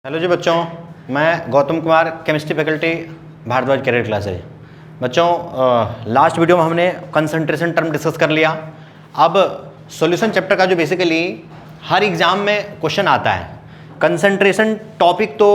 Hello जी बच्चों, मैं Gautam Kumar, chemistry faculty, Bhardwaj career classes. बच्चों, लास्ट वीडियो में हमने कंसंट्रेशन टर्म डिस्कस कर लिया। अब सॉल्यूशन चैप्टर का जो बेसिकली हर एग्जाम में क्वेश्चन आता है, कंसंट्रेशन टॉपिक तो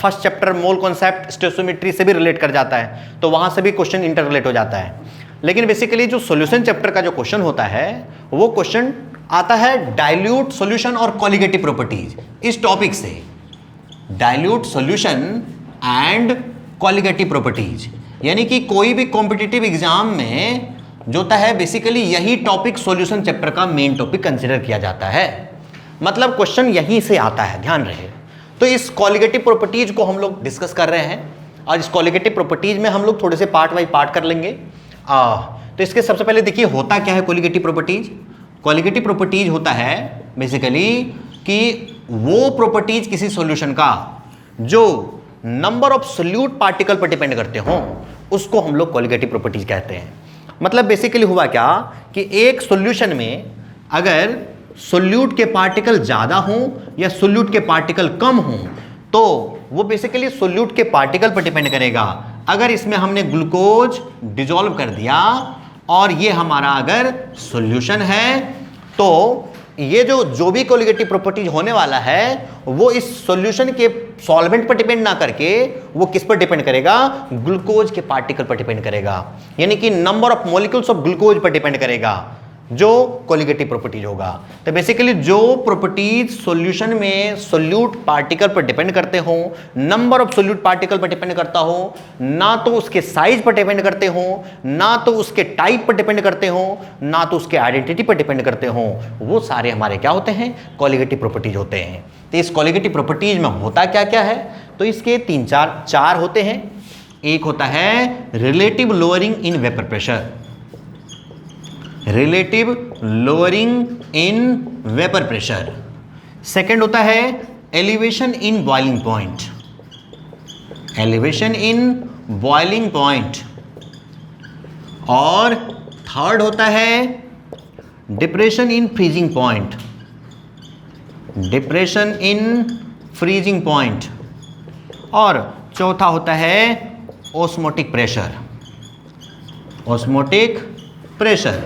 first chapter mole concept stoichiometry से भी रिलेट कर जाता है, तो वहाँ से भी क्वेश्चन इंटर रिलेट हो जाता है। लेकिन बेसिकली जो सॉल्यूशन चैप्टर का जो क्वेश्चन होता है वो क्वेश्चन आता है डाइल्यूट सॉल्यूशन और कॉलिगेटिव प्रॉपर्टीज, इस टॉपिक से। Dilute solution and colligative properties, यानी कि कोई भी कॉम्पिटिटिव एग्जाम में जो होता है बेसिकली यही टॉपिक सॉल्यूशन चैप्टर का मेन टॉपिक कंसीडर किया जाता है। मतलब क्वेश्चन यहीं से आता है, ध्यान रहे। तो इस कॉलिगेटिव प्रॉपर्टीज को हम लोग डिस्कस कर रहे हैं और इस कॉलिगेटिव प्रॉपर्टीज में हम लोग थोड़े से पार्ट बाई पार्ट कर लेंगे। तो इसके सबसे पहले देखिए होता क्या है कॉलिगेटिव प्रॉपर्टीज। कॉलिगेटिव प्रॉपर्टीज होता है बेसिकली कि वो प्रॉपर्टीज किसी सॉल्यूशन का जो नंबर ऑफ सोल्यूट पार्टिकल पर डिपेंड करते हो उसको हम लोग कॉलिगेटिव प्रॉपर्टीज कहते हैं। मतलब बेसिकली हुआ क्या कि एक सॉल्यूशन में अगर सोल्यूट के पार्टिकल ज्यादा हों या सोल्यूट के पार्टिकल कम हों तो वो बेसिकली सोल्यूट के पार्टिकल पर डिपेंड करेगा। अगर इसमें हमने ग्लूकोज डिसॉल्व कर दिया और ये हमारा अगर सॉल्यूशन है तो ये जो भी कॉलिगेटिव प्रॉपर्टीज होने वाला है वो इस सॉल्यूशन के सॉल्वेंट पर डिपेंड ना करके वो किस पर डिपेंड करेगा, ग्लूकोज के पार्टिकल पर डिपेंड करेगा, यानी कि number of molecules of glucose पर डिपेंड करेगा जो कॉलिगेटिव प्रॉपर्टीज होगा। तो बेसिकली जो प्रॉपर्टीज सॉल्यूशन में सोल्यूट पार्टिकल पर डिपेंड करते हो, नंबर ऑफ सोल्यूट पार्टिकल पर डिपेंड करता हो, ना तो उसके साइज पर डिपेंड करते हो, ना तो उसके टाइप पर डिपेंड करते हो, ना तो उसके आइडेंटिटी पर डिपेंड करते हो, वो सारे हमारे क्या होते हैं, कॉलिगेटिव प्रॉपर्टीज होते हैं। तो इस कॉलिगेटिव प्रॉपर्टीज में होता क्या क्या है, तो इसके चार होते हैं। एक होता है relative lowering in vapour pressure, relative lowering in vapour pressure. Second होता है elevation in boiling point, elevation in boiling point. और थर्ड होता है depression in freezing point, depression in freezing point. और चौथा होता है ऑस्मोटिक प्रेशर, ऑस्मोटिक प्रेशर।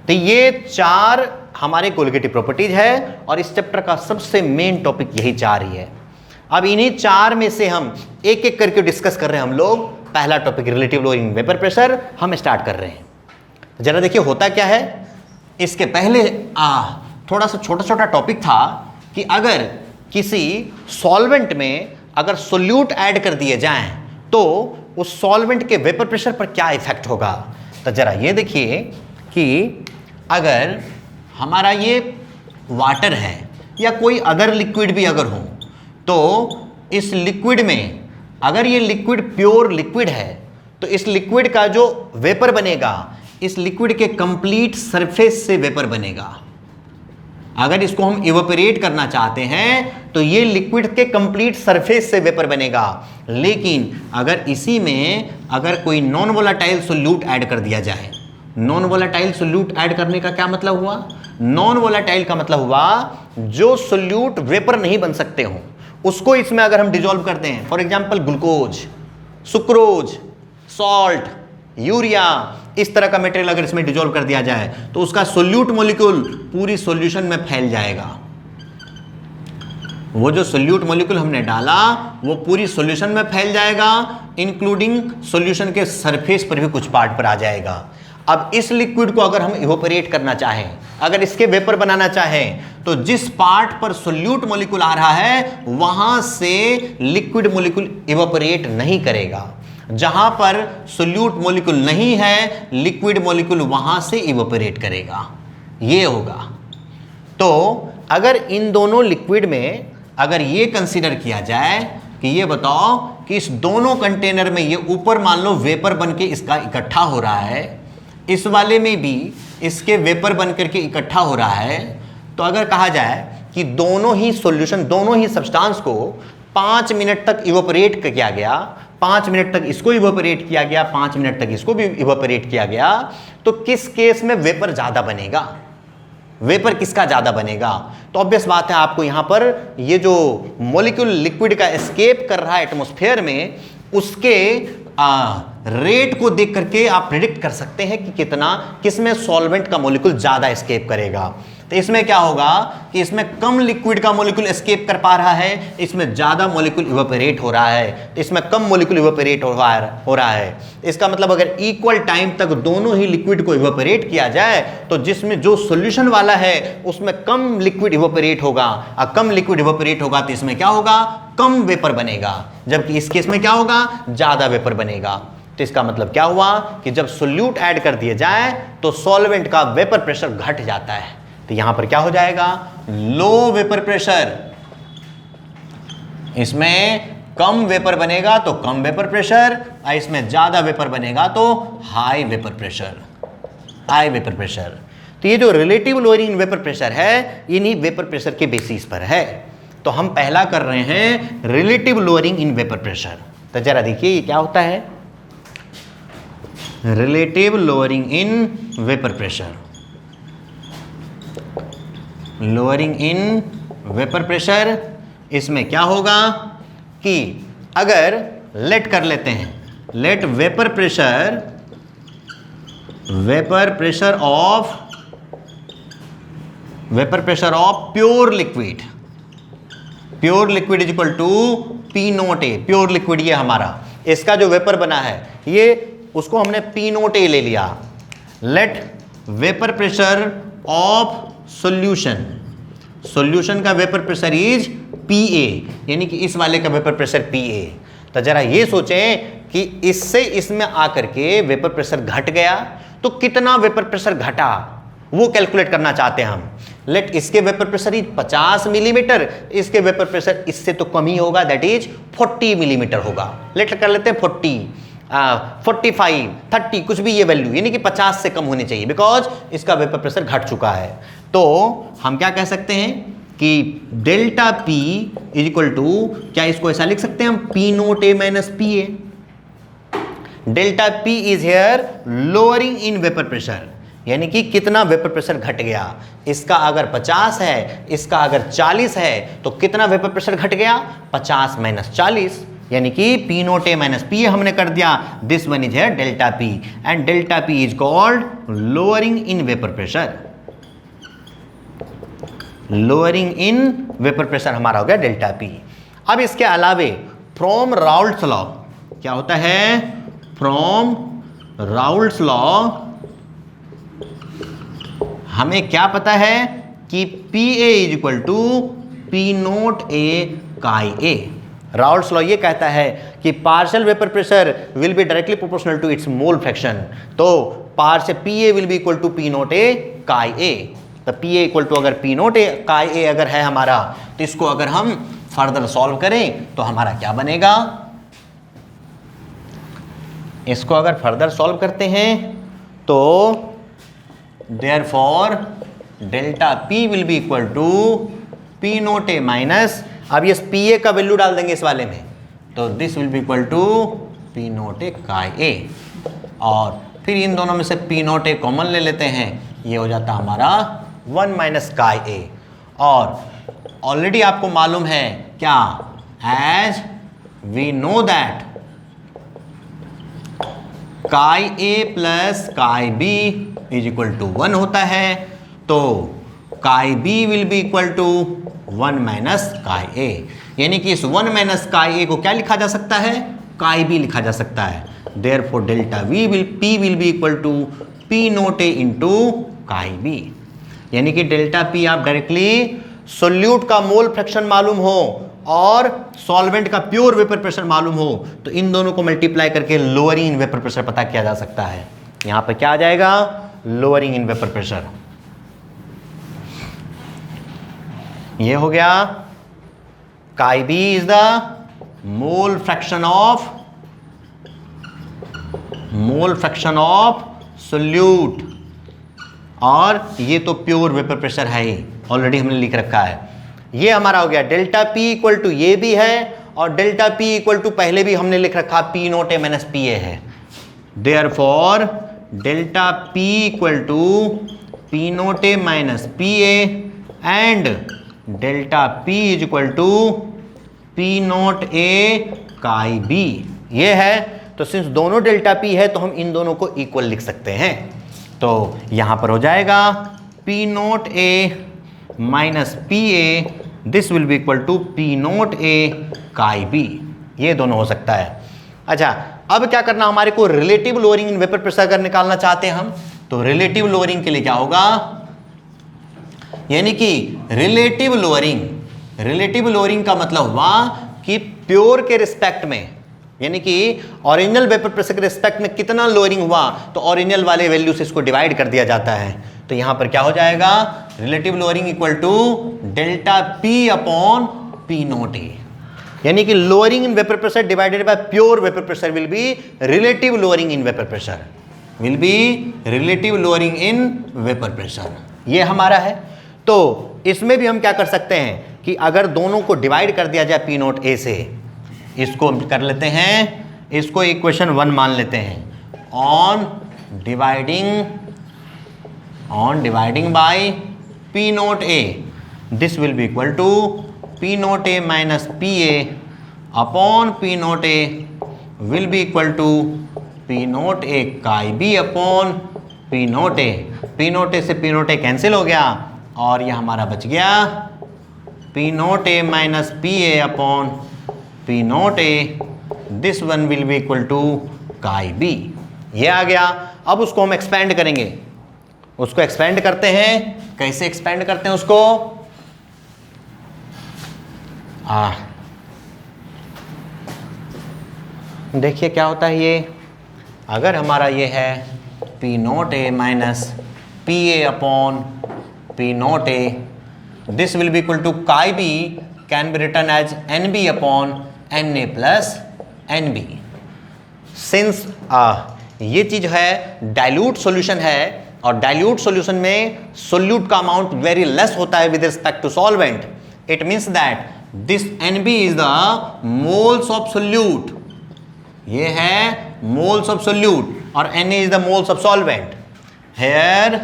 तो ये चार हमारे कॉलिगेटिव प्रॉपर्टीज है और इस चैप्टर का सबसे मेन टॉपिक यही चार ही है। अब इन्हीं चार में से हम एक एक करके डिस्कस कर रहे हैं हम लोग। पहला topic relative lowering vapour pressure हम स्टार्ट कर रहे हैं। जरा देखिए होता क्या है। इसके पहले थोड़ा सा छोटा छोटा टॉपिक था कि अगर किसी सॉल्वेंट में अगर सोल्यूट ऐड कर दिए जाएं तो उस सॉल्वेंट के वेपर प्रेशर पर क्या इफेक्ट होगा। तो जरा ये देखिए कि अगर हमारा ये वाटर है या कोई अदर लिक्विड भी अगर हो तो इस लिक्विड में अगर ये लिक्विड प्योर लिक्विड है तो इस लिक्विड का जो वेपर बनेगा इस लिक्विड के कंप्लीट सरफेस से वेपर बनेगा। अगर इसको हम इवेपोरेट करना चाहते हैं तो ये लिक्विड के कंप्लीट सरफेस से वेपर बनेगा। लेकिन अगर इसी में अगर कोई नॉन वोलेटाइल सोल्यूट ऐड कर दिया जाए, नॉन वोलेटाइल सोल्यूट ऐड करने का क्या मतलब हुआ, नॉन वोलेटाइल का मतलब हुआ जो सोल्यूट वेपर नहीं बन सकते हो उसको इसमें अगर हम डिसॉल्व करते हैं, for example glucose, sucrose, salt, urea, इस तरह का मटेरियल अगर इसमें डिसॉल्व कर दिया जाए तो उसका सोल्यूट मॉलिक्यूल पूरी सॉल्यूशन में फैल जाएगा। वो जो सोल्यूट मॉलिक्यूल हमने डाला वो पूरी सॉल्यूशन में फैल जाएगा, इंक्लूडिंग सॉल्यूशन के सरफेस पर भी कुछ पार्ट पर आ जाएगा। अब इस लिक्विड को अगर हम इवेपोरेट करना चाहें, अगर इसके वेपर बनाना चाहें तो जिस पार्ट पर सोल्यूट मॉलिक्यूल आ रहा है वहां से लिक्विड मॉलिक्यूल इवेपोरेट नहीं करेगा। जहां पर सोल्यूट मॉलिक्यूल नहीं है लिक्विड मॉलिक्यूल वहां से इवेपोरेट करेगा। ये होगा। तो अगर इन दोनों लिक्विड में अगर ये कंसीडर किया जाए कि ये बताओ कि इस दोनों कंटेनर में ये ऊपर मान लो वेपर बन के इसका इकट्ठा हो रहा है, इस वाले में भी इसके वेपर बन करके इकट्ठा हो रहा है, तो अगर कहा जाए कि दोनों ही सॉल्यूशन, दोनों ही सब्सटेंस को 5 मिनट तक इवेपोरेट किया गया, 5 मिनट तक इसको इवेपोरेट किया गया, 5 मिनट तक इसको भी इवेपोरेट किया गया, तो किस केस में वेपर ज्यादा बनेगा। वेपर किसका ज़्यादा बनेगा। तो ऑब्वियस बात है आपको यहाँ पर ये जो मॉलिक्यूल लिक्विड का एस्केप कर रहा है एटमॉस्फेयर में, उसके रेट को देख करके आप प्रिडिक्ट कर सकते हैं कि किसमें सॉल्वेंट का मॉलिक्यूल ज़्यादा एस्केप करेगा। तो इसमें क्या होगा कि इसमें कम लिक्विड का मॉलिक्यूल एस्केप कर पा रहा है, इसमें ज़्यादा मॉलिक्यूल इवेपोरेट हो रहा है, तो इसमें कम मॉलिक्यूल इवेपोरेट हो रहा है। इसका मतलब अगर इक्वल टाइम तक दोनों ही लिक्विड को इवेपोरेट किया जाए तो जिसमें जो सॉल्यूशन वाला है उसमें कम लिक्विड इवेपोरेट होगा, और कम लिक्विड इवेपोरेट होगा तो इसमें क्या होगा, कम वेपर बनेगा, जबकि इस केस में क्या होगा, ज़्यादा वेपर बनेगा। तो इसका मतलब क्या हुआ कि जब सोल्यूट ऐड कर दिए जाए तो सॉल्वेंट का वेपर प्रेशर घट जाता है। तो यहां पर क्या हो जाएगा, लो वेपर प्रेशर, इसमें कम वेपर बनेगा तो कम वेपर प्रेशर, और इसमें ज्यादा वेपर बनेगा तो high vapour pressure, high vapour pressure. तो ये जो रिलेटिव लोअरिंग वेपर प्रेशर है, इन्हीं वेपर प्रेशर के बेसिस पर है। तो हम पहला कर रहे हैं relative lowering in vapour pressure. तो जरा देखिए ये क्या होता है, relative lowering in vapour pressure. Lowering in vapour pressure, इसमें क्या होगा कि अगर लेट कर लेते हैं, let vapour pressure of pure liquid, pure liquid is equal to P naught A. Pure liquid ये हमारा, इसका जो वेपर बना है ये, उसको हमने पी नोट ए ले लिया। Let vapour pressure of solution, solution का vapour pressure is P A, यानी कि इस वाले का वेपर प्रेशर पी ए। तो जरा ये सोचें कि इससे इसमें आकर के वेपर प्रेशर घट गया तो कितना वेपर प्रेशर घटा, वो कैलकुलेट करना चाहते हैं हम। लेट इसके वेपर प्रेशर इज 50 मिलीमीटर, इसके वेपर प्रेशर इससे तो कम ही होगा, दैट इज 40 मिलीमीटर होगा। लेट कर लेते हैं 40, 45, 30, कुछ भी ये वैल्यू, यानी कि 50 से कम होनी चाहिए, बिकॉज इसका वेपर प्रेशर घट चुका है। तो हम क्या कह सकते हैं कि delta P is equal to, क्या इसको ऐसा लिख सकते हैं हम, P naught A minus P A. Delta P is here lowering in vapour pressure, यानी कि कितना वेपर प्रेशर घट गया। इसका अगर 50 है, इसका अगर 40 है, तो कितना वेपर प्रेशर घट गया, 50 माइनस 40, यानी कि P naught A minus P ए हमने कर दिया। दिस वन इज है delta P, and delta P is called lowering in vapour pressure. Lowering in vapour pressure हमारा हो गया डेल्टा पी। अब इसके अलावे फ्रॉम राउल्ट्स लॉ, क्या होता है, फ्रॉम राउल्ट्स लॉ हमें क्या पता है कि P A is equal to P naught A chi A. Raoult's law ये कहता है कि partial vapour pressure will be directly proportional to its mole fraction. तो partial P A will be equal to P naught A chi A. तो P A equal to अगर P naught A chi A अगर है हमारा, तो इसको अगर हम फर्दर सॉल्व करें तो हमारा क्या बनेगा, इसको अगर फर्दर सॉल्व करते हैं तो therefore delta P will be equal to P naught A minus, अब ये पी ए का वैल्यू डाल देंगे इस वाले में, तो this will be equal to P naught A chi A, और फिर इन दोनों में से पी नोट ए कॉमन ले लेते हैं, ये हो जाता हमारा 1 माइनस काई ए। और ऑलरेडी आपको मालूम है क्या, as we know that chi A plus chi B is equal to 1 होता है, तो chi B will be equal to 1 minus chi A, यानी कि इस 1 माइनस काई ए को क्या लिखा जा सकता है, काई बी लिखा जा सकता है। Therefore delta V will be equal to P naught A into chi B, यानी कि डेल्टा पी आप डायरेक्टली सोल्यूट का मोल फ्रैक्शन मालूम हो और सॉल्वेंट का प्योर वेपर प्रेशर मालूम हो, तो इन दोनों को मल्टीप्लाई करके लोअरिंग इन वेपर प्रेशर पता किया जा सकता है। यहां पर क्या आ जाएगा, लोअरिंग इन वेपर प्रेशर। ये हो गया chi B is the mole fraction of solute, और ये तो प्योर वेपर प्रेशर है ही, ऑलरेडी हमने लिख रखा है। ये हमारा हो गया डेल्टा पी इक्वल टू ये भी है, और डेल्टा पी इक्वल टू पहले भी हमने लिख रखा P naught A minus P A है। Therefore delta P equal to P naught A minus P A and delta P is equal to P naught A chi B. ये है, तो since दोनों डेल्टा पी है तो हम इन दोनों को इक्वल लिख सकते हैं। तो यहां पर हो जाएगा P naught A minus P A, this will be equal to P naught A chi B. ये दोनों हो सकता है। अच्छा, अब क्या करना, हमारे को relative lowering in vapour pressure अगर निकालना चाहते हैं हम, तो रिलेटिव लोअरिंग के लिए क्या होगा, यानी कि रिलेटिव लोअरिंग का मतलब हुआ कि प्योर के रिस्पेक्ट में, यानी कि ओरिजिनल वेपर प्रेशर के रिस्पेक्ट में कितना लोअरिंग हुआ तो ओरिजिनल वाले वैल्यू से इसको डिवाइड कर दिया जाता है। तो यहां पर क्या हो जाएगा, relative lowering equal to delta P upon P naught A, यानी कि lowering in vapour pressure divided by pure vapour pressure will be relative lowering in vapour pressure, will be relative lowering in vapour pressure. ये हमारा है। तो इसमें भी हम क्या कर सकते हैं कि अगर दोनों को डिवाइड कर दिया जाए पी नोट ए से, इसको हम कर लेते हैं, इसको इक्वेशन 1 मान लेते हैं, on dividing by P naught A, this will be equal to P naught A minus P A upon P naught A will be equal to P naught A chi B upon P naught A. P naught A से P naught ए cancel हो गया और यह हमारा बच गया P naught A minus P A upon P naught A, this one will be equal to chi B. ये आ गया। अब उसको हम एक्सपेंड करेंगे, उसको एक्सपेंड करते हैं। कैसे एक्सपेंड करते हैं उसको, देखिए क्या होता है ये, अगर हमारा ये है P naught A minus P A upon P naught A, this will be equal to chi B can be written as N B upon N A plus N B. Since ये चीज है डाइल्यूट सॉल्यूशन है और dilute solution में solute का amount very less होता है with respect to solvent, it means that this N B is the moles of solute, ये है मोल्स ऑफ सोल्यूट, और N A is the moles of solvent. Here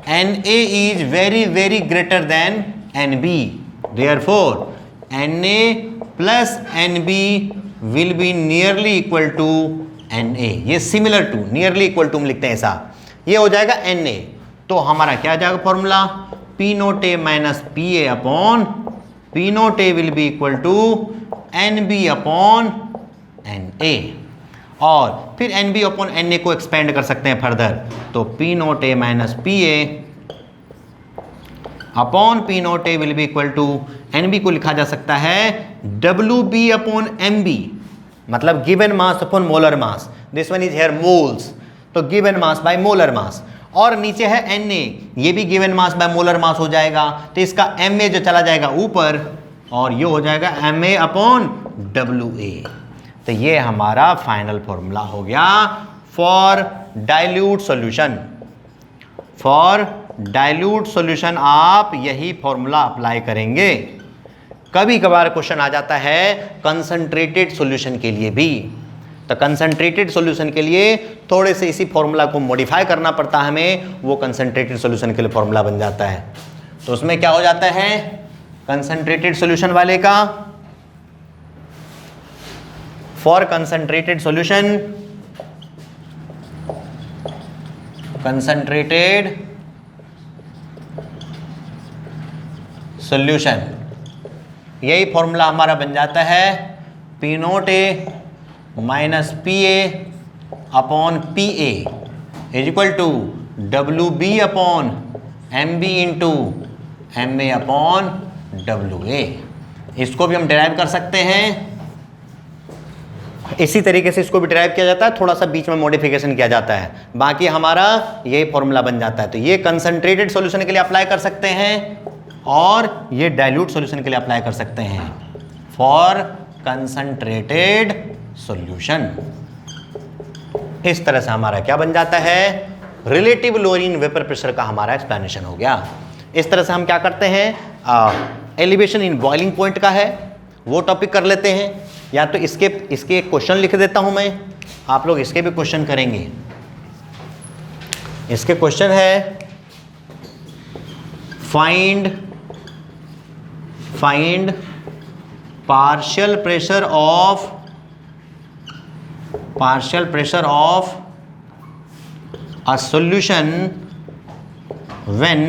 N A is very very greater than N B, therefore N A plus N B will be nearly equal to N A. ये similar to, nearly equal to हम लिखते हैं ऐसा, ये हो जाएगा N A. तो हमारा क्या आ जाएगा formula, P naught A minus P A upon P naught A will be equal to N B upon N A, और फिर N B upon N A को एक्सपेंड कर सकते हैं फर्दर। तो P naught A minus P A upon P naught A will be equal to N B को लिखा जा सकता है W B upon M B, मतलब given mass upon molar mass, this one is here moles, तो given mass by molar mass, और नीचे है एन ए, ये भी given mass by molar mass हो जाएगा, तो इसका एम ए जो चला जाएगा ऊपर और ये हो जाएगा M A upon W A. तो ये हमारा फाइनल फॉर्मूला हो गया for dilute solution. For dilute solution आप यही फॉर्मूला अप्लाई करेंगे। कभी कभार क्वेश्चन आ जाता है कंसंट्रेटेड सॉल्यूशन के लिए भी, तो कंसंट्रेटेड सॉल्यूशन के लिए थोड़े से इसी फॉर्मूला को मॉडिफाई करना पड़ता है हमें, वो कंसंट्रेटेड सॉल्यूशन के लिए फॉर्मूला बन जाता है। तो उसमें क्या हो जाता है कंसंट्रेटेड सॉल्यूशन वाले का, for concentrated solution, concentrated solution, यही फॉर्मूला हमारा बन जाता है P naught A minus P A upon P A is equal to W B upon M B into M A upon W A. इसको भी हम डिराइव कर सकते हैं, इसी तरीके से इसको भी डिराइव किया जाता है, थोड़ा सा बीच में मॉडिफिकेशन किया जाता है, बाकी हमारा यही फॉर्मूला बन जाता है। तो ये कंसंट्रेटेड सॉल्यूशन के लिए अप्लाई कर सकते हैं और ये डाइल्यूट सॉल्यूशन के लिए अप्लाई कर सकते हैं फॉर कंसंट्रेटेड सॉल्यूशन। इस तरह से हमारा क्या बन जाता है रिलेटिव लोअरिंग वेपर प्रेशर का हमारा एक्सप्लेनेशन हो गया। इस तरह से हम क्या करते हैं एलिवेशन इन बॉइलिंग पॉइंट का है वो टॉपिक कर लेते हैं, या तो इसके एक क्वेश्चन लिख देता हूं मैं, आप लोग इसके भी क्वेश्चन करेंगे। इसके क्वेश्चन है find partial pressure of a solution when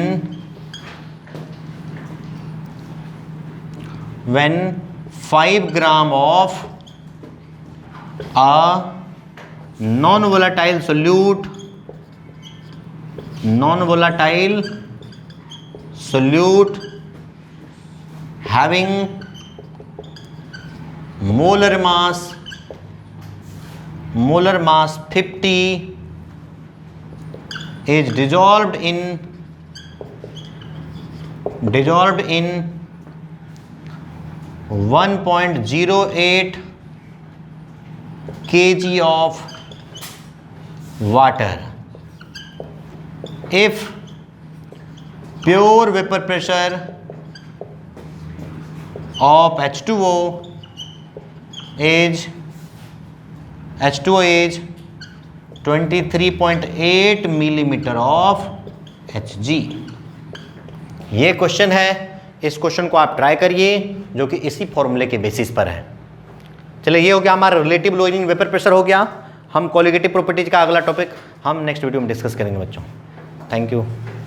5 gram of a non-volatile solute having molar mass 50 is dissolved in 1.08 kg of water. If pure vapor pressure of H2O is 23.8 millimetre of Hg। ये question है, इस question को आप try करिए जो कि इसी फॉर्मूले के बेसिस पर है। चलिए ये हो गया हमारा रिलेटिव लोइंग वेपर प्रेशर हो गया। हम कोलिगेटिव प्रॉपर्टीज का अगला टॉपिक हम नेक्स्ट वीडियो में डिस्कस करेंगे बच्चों। Thank you.